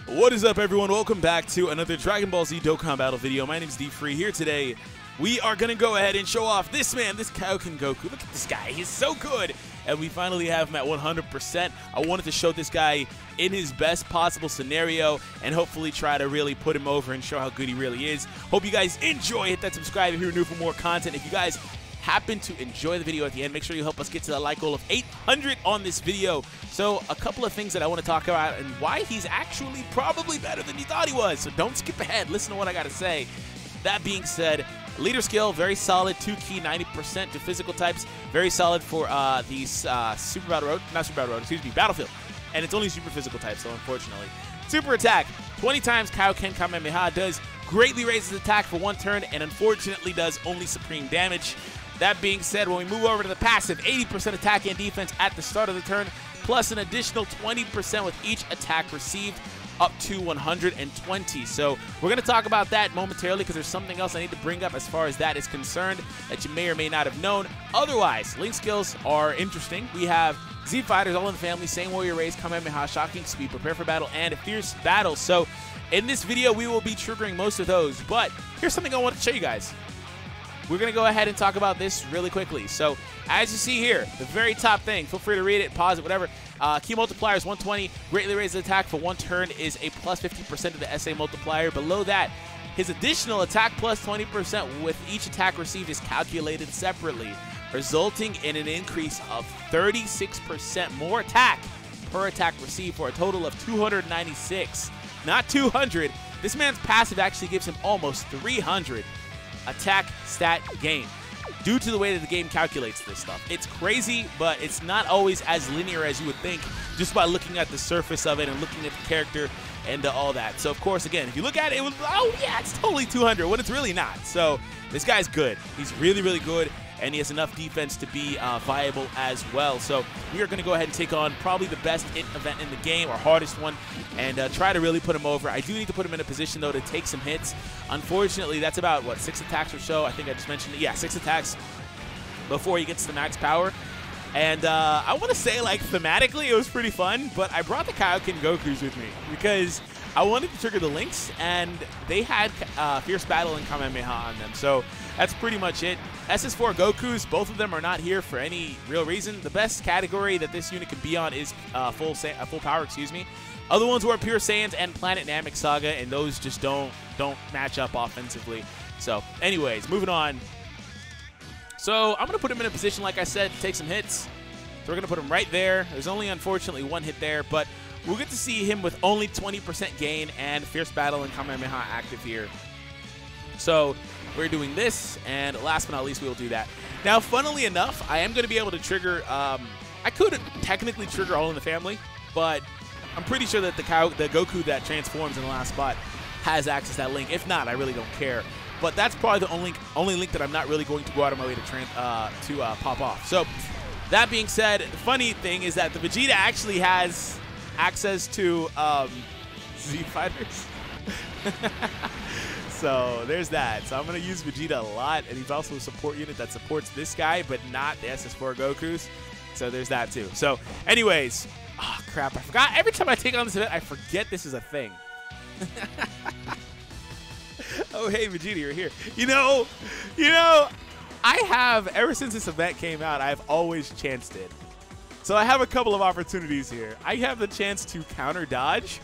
What is up, everyone? Welcome back to another Dragon Ball Z Dokkan Battle video. My name is DFree. Here today, we are going to go ahead and show off this man, this Kaioken Goku. Look at this guy. He's so good. And we finally have him at 100%. I wanted to show this guy in his best possible scenario and hopefully try to really put him over and show how good he really is. Hope you guys enjoy. Hit that subscribe if you're new for more content. If you guys happen to enjoy the video at the end, make sure you help us get to that like goal of 800 on this video. So a couple of things that I want to talk about and why he's actually probably better than you thought he was. So don't skip ahead. Listen to what I got to say. That being said, leader skill, very solid. 2 key, 90% to physical types. Very solid for these Super Battle Road, not Super Battle Road, excuse me, Battlefield. And it's only super physical types, so unfortunately. Super attack, 20 times Kaioken Kamehameha, does greatly raises attack for 1 turn and unfortunately does only supreme damage. That being said, when we move over to the passive, 80% attack and defense at the start of the turn, plus an additional 20% with each attack received, up to 120. So we're going to talk about that momentarily because there's something else I need to bring up as far as that is concerned that you may or may not have known. Otherwise, link skills are interesting. We have Z Fighters, all in the family, same warrior race, Kamehameha, shocking speed, prepare for battle, and a fierce battle. So in this video, we will be triggering most of those. But here's something I want to show you guys. We're going to go ahead and talk about this really quickly. So, as you see here, the very top thing, feel free to read it, pause it, whatever. Key multiplier is 120. Greatly raises attack for 1 turn is a plus 50% of the SA multiplier. Below that, his additional attack plus 20% with each attack received is calculated separately, resulting in an increase of 36% more attack per attack received for a total of 296. Not 200. This man's passive actually gives him almost 300. Attack stat gain due to the way that the game calculates this stuff. It's crazy, but it's not always as linear as you would think just by looking at the surface of it and looking at the character and all that. So of course, again, if you look at it, oh yeah, it's totally 200 when it's really not. So this guy's good. He's really, really good, and he has enough defense to be viable as well. So we are going to go ahead and take on probably the best event in the game, or hardest one, and try to really put him over. I do need to put him in a position, though, to take some hits. Unfortunately, that's about, what, 6 attacks or so? I think I just mentioned it. Yeah, 6 attacks before he gets to max power. And I want to say, like, thematically, it was pretty fun, but I brought the Kaioken Gokus with me because I wanted to trigger the links, and they had Fierce Battle and Kamehameha on them. So that's pretty much it. SS4 Gokus, both of them are not here for any real reason. The best category that this unit can be on is full power, excuse me. Other ones were Pure Saiyans and Planet Namek Saga, and those just don't match up offensively. So anyways, moving on. So I'm going to put him in a position, like I said, to take some hits. So we're going to put him right there. There's only, unfortunately, 1 hit there, but we'll get to see him with only 20% gain and Fierce Battle and Kamehameha active here. So we're doing this, and last but not least, we will do that. Now, funnily enough, I am going to be able to trigger, I could technically trigger All in the Family, but I'm pretty sure that the Goku that transforms in the last spot has access to that link. If not, I really don't care. But that's probably the only link that I'm not really going to go out of my way to pop off. So that being said, the funny thing is that the Vegeta actually has access to Z Fighters. So there's that. So I'm going to use Vegeta a lot, and he's also a support unit that supports this guy, but not the SS4 Gokus. So there's that too. So anyways, oh crap, I forgot. Every time I take on this event, I forget this is a thing. Oh, hey, Vegeta, you're here. You know, I have, ever since this event came out, I've always chanced it. So I have a couple of opportunities here. I have the chance to counter dodge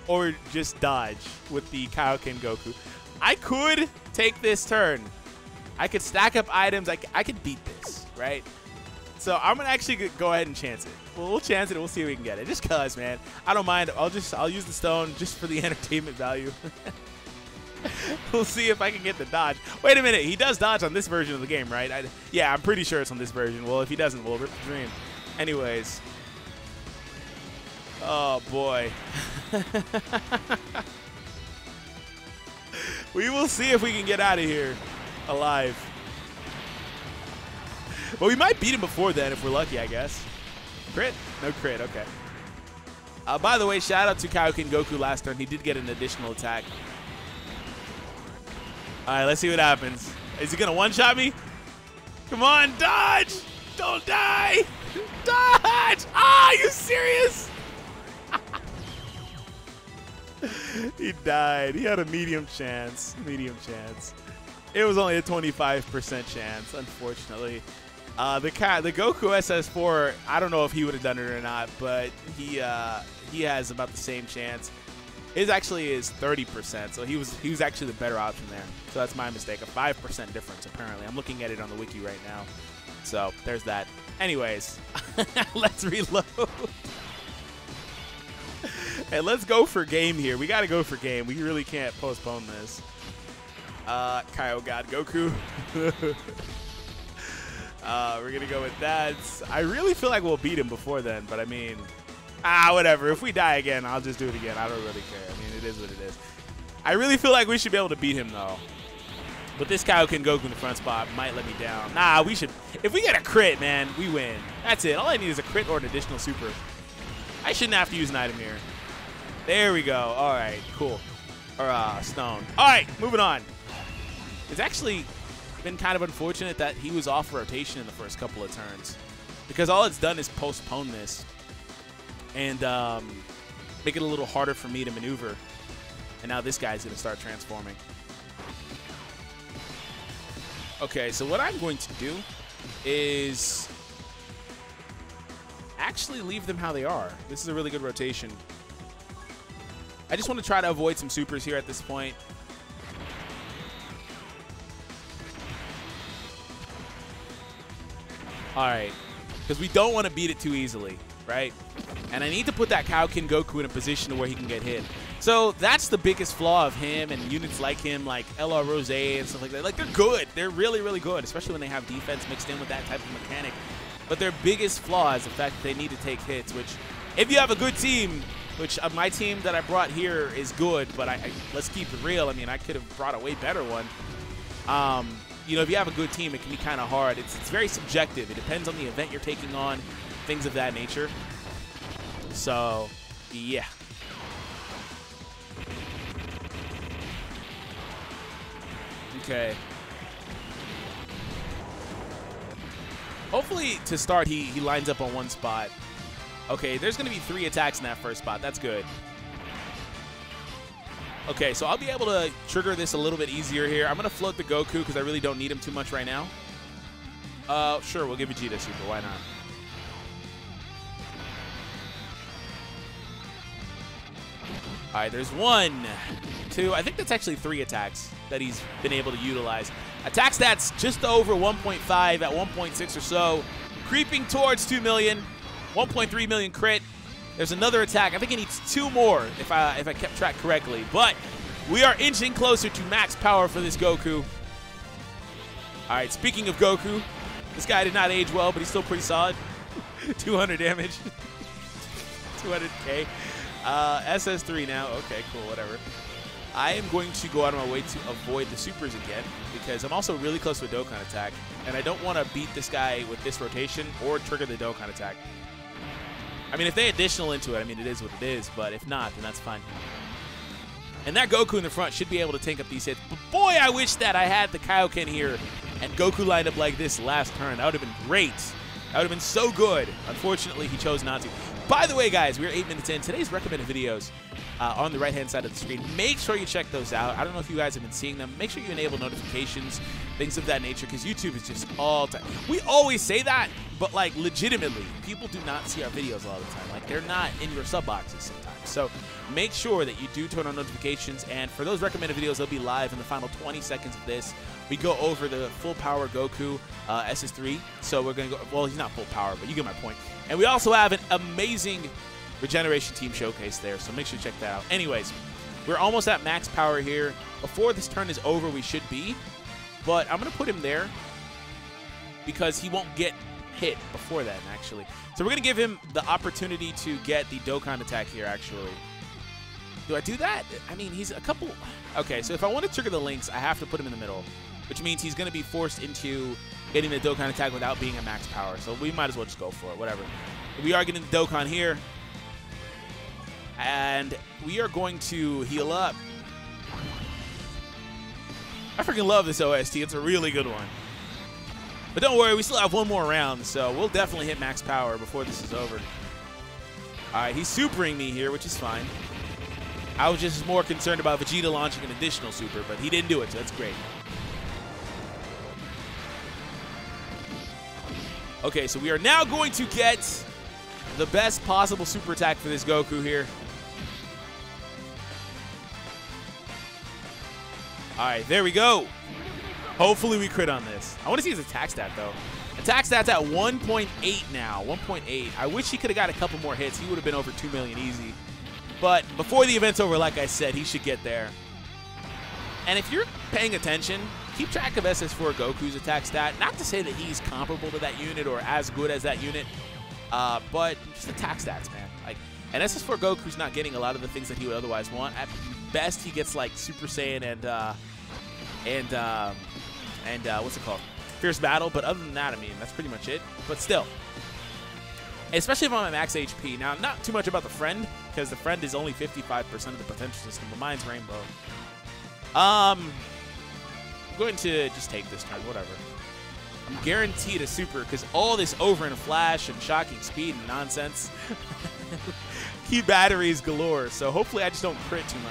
or just dodge with the Kaioken Goku. I could take this turn. I could stack up items. I could beat this, right? So I'm going to actually go ahead and chance it. We'll chance it and we'll see if we can get it. Just cause, man. I don't mind. I'll use the stone just for the entertainment value. We'll see if I can get the dodge. Wait a minute. He does dodge on this version of the game, right? Yeah, I'm pretty sure it's on this version. Well, if he doesn't, we'll rip the dream. Anyways. Oh, boy. We will see if we can get out of here alive. Well, we might beat him before then if we're lucky, I guess. Crit? No crit. Okay. By the way, shout out to Kaioken Goku last turn. He did get an additional attack. All right, let's see what happens. Is he going to one-shot me? Come on, dodge! Don't die! Dodge! Ah, are you serious? He died. He had a medium chance. Medium chance. It was only a 25% chance, unfortunately. The Goku SS4, I don't know if he would have done it or not, but he has about the same chance. His actually is 30%, so he was actually the better option there. So that's my mistake. A 5% difference, apparently. I'm looking at it on the wiki right now. So there's that. Anyways, let's reload. Hey, let's go for game here. We got to go for game. We really can't postpone this. Kaioken Goku. We're going to go with that. I really feel like we'll beat him before then, but I mean, whatever. If we die again, I'll just do it again. I don't really care. I mean, it is what it is. I really feel like we should be able to beat him, though. But this Kaioken Goku in the front spot might let me down. Nah, we should. If we get a crit, man, we win. That's it. All I need is a crit or an additional super. I shouldn't have to use an item here. There we go. All right, cool. Or stone. All right, moving on. It's actually been kind of unfortunate that he was off rotation in the first couple of turns, because all it's done is postpone this and make it a little harder for me to maneuver. And now this guy's going to start transforming. Okay, so what I'm going to do is actually leave them how they are. This is a really good rotation. I just want to try to avoid some supers here at this point. All right, because we don't want to beat it too easily, right? And I need to put that Kaioken Goku in a position where he can get hit. So that's the biggest flaw of him and units like him, like LR Rose and stuff like that. Like, they're good. They're really, really good, especially when they have defense mixed in with that type of mechanic. But their biggest flaw is the fact that they need to take hits, which if you have a good team, which my team that I brought here is good, but let's keep it real. I mean, I could have brought a way better one. You know, if you have a good team, it can be kind of hard. It's very subjective. It depends on the event you're taking on, things of that nature. So, yeah. Okay. Hopefully, to start, he lines up on one spot. Okay, there's going to be 3 attacks in that first spot. That's good. Okay, so I'll be able to trigger this a little bit easier here. I'm going to float the Goku because I really don't need him too much right now. Sure, we'll give Vegeta Super. Why not? All right, there's 1, 2. I think that's actually 3 attacks that he's been able to utilize. Attack stats just over 1.5 at 1.6 or so. Creeping towards 2 million. 1.3 million crit. There's another attack. I think he needs 2 more if I kept track correctly. But we are inching closer to max power for this Goku. All right, speaking of Goku, this guy did not age well, but he's still pretty solid. 200 damage. 200k. SS3 now. Okay, cool, whatever. I am going to go out of my way to avoid the supers again because I'm also really close to a Dokkan attack, and I don't want to beat this guy with this rotation or trigger the Dokkan attack. I mean, if they additional into it, I mean, it is what it is, but if not, then that's fine. And that Goku in the front should be able to tank up these hits. But boy, I wish that I had the Kaioken here and Goku lined up like this last turn. That would have been great. That would have been so good. Unfortunately, he chose not to. By the way, guys, we're 8 minutes in. Today's recommended videos on the right-hand side of the screen. Make sure you check those out. I don't know if you guys have been seeing them. Make sure you enable notifications, things of that nature, because YouTube is just all time. We always say that, but, like, legitimately, people do not see our videos a lot of the time. Like, they're not in your sub boxes sometimes. So make sure that you do turn on notifications. And for those recommended videos, they'll be live in the final 20 seconds of this. We go over the full power Goku SS3. So we're going to go, well, he's not full power, but you get my point. And we also have an amazing regeneration team showcase there, so make sure you check that out. Anyways, we're almost at max power here. Before this turn is over, we should be, but I'm going to put him there because he won't get hit before that, actually. So we're going to give him the opportunity to get the Dokkan attack here, actually. Do I do that? I mean, he's a couple... Okay, so if I want to trigger the links, I have to put him in the middle, which means he's going to be forced into getting the Dokkan attack without being a max power. So we might as well just go for it, whatever. We are getting the Dokkan here. And we are going to heal up. I freaking love this OST. It's a really good one. But don't worry, we still have 1 more round, so we'll definitely hit max power before this is over. All right, he's supering me here, which is fine. I was just more concerned about Vegeta launching an additional super, but he didn't do it, so that's great. Okay, so we are now going to get the best possible super attack for this Goku here. All right, there we go. Hopefully we crit on this. I want to see his attack stat, though. Attack stat's at 1.8 now, 1.8. I wish he could have got a couple more hits. He would have been over 2 million easy. But before the event's over, like I said, he should get there. And if you're paying attention, keep track of SS4 Goku's attack stat. Not to say that he's comparable to that unit or as good as that unit, but just attack stats, man. Like, and SS4 Goku's not getting a lot of the things that he would otherwise want. At best, he gets like Super Saiyan and what's it called? Fierce Battle. But other than that, I mean, that's pretty much it. But still, especially if I'm at max HP. Now, not too much about the friend, because the friend is only 55% of the potential system, but mine's Rainbow. I'm going to just take this turn, whatever. I'm guaranteed a super, because all this over in a flash and shocking speed and nonsense. Key batteries galore, so hopefully I just don't crit too much.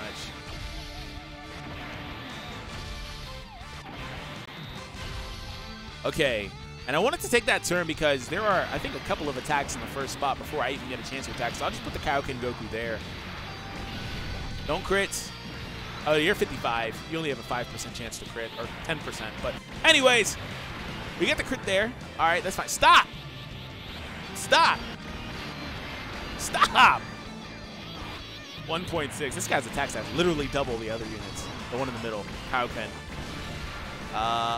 Okay, and I wanted to take that turn because there are, I think, a couple of attacks in the first spot before I even get a chance to attack, so I'll just put the Kaioken Goku there. Don't crit. Oh, you're 55. You only have a 5% chance to crit, or 10%. But anyways, we get the crit there. All right, that's fine. Stop! Stop! Stop! 1.6. This guy's attack stats literally double the other units. The one in the middle, Kaioken.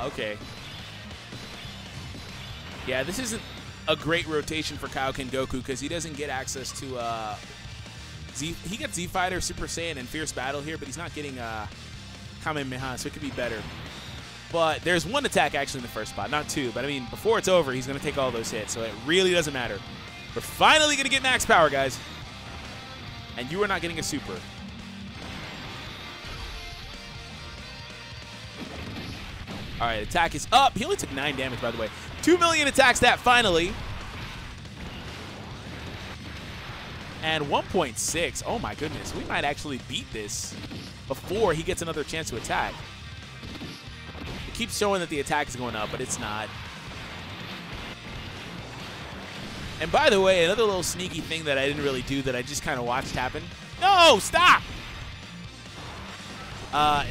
Okay. Yeah, this isn't a great rotation for Kaioken Goku because he doesn't get access to he gets Z Fighter, Super Saiyan, and Fierce Battle here, but he's not getting Kamehameha, so it could be better. But there's one attack actually in the first spot, not two. But I mean, before it's over, he's going to take all those hits, so it really doesn't matter. We're finally going to get max power, guys. And you are not getting a super. All right, attack is up. He only took 9 damage, by the way. 2 million attack stat, finally. And 1.6. Oh, my goodness. We might actually beat this before he gets another chance to attack. It keeps showing that the attack is going up, but it's not. And by the way, another little sneaky thing that I didn't really do that I just kind of watched happen. No, stop!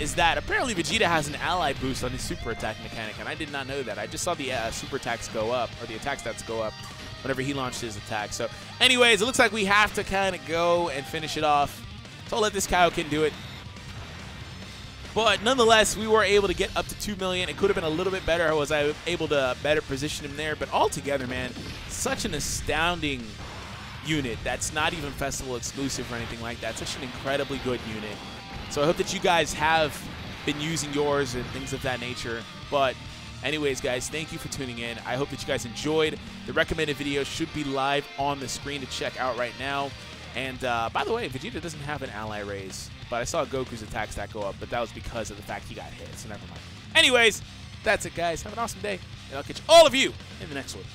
Is that apparently Vegeta has an ally boost on his super attack mechanic, and I did not know that. I just saw the super attacks go up, or the attack stats go up whenever he launched his attack. So anyways, it looks like we have to kind of go and finish it off. So I'll let this Kaioken do it. But nonetheless, we were able to get up to 2 million. It could have been a little bit better was I able to better position him there. But altogether, man, such an astounding unit that's not even festival exclusive or anything like that. Such an incredibly good unit. So I hope that you guys have been using yours and things of that nature. But anyways, guys, thank you for tuning in. I hope that you guys enjoyed. The recommended video should be live on the screen to check out right now. And by the way, Vegeta doesn't have an ally raise, but I saw Goku's attack stat go up, but that was because of the fact he got hit, so never mind. Anyways, that's it, guys. Have an awesome day, and I'll catch all of you in the next one.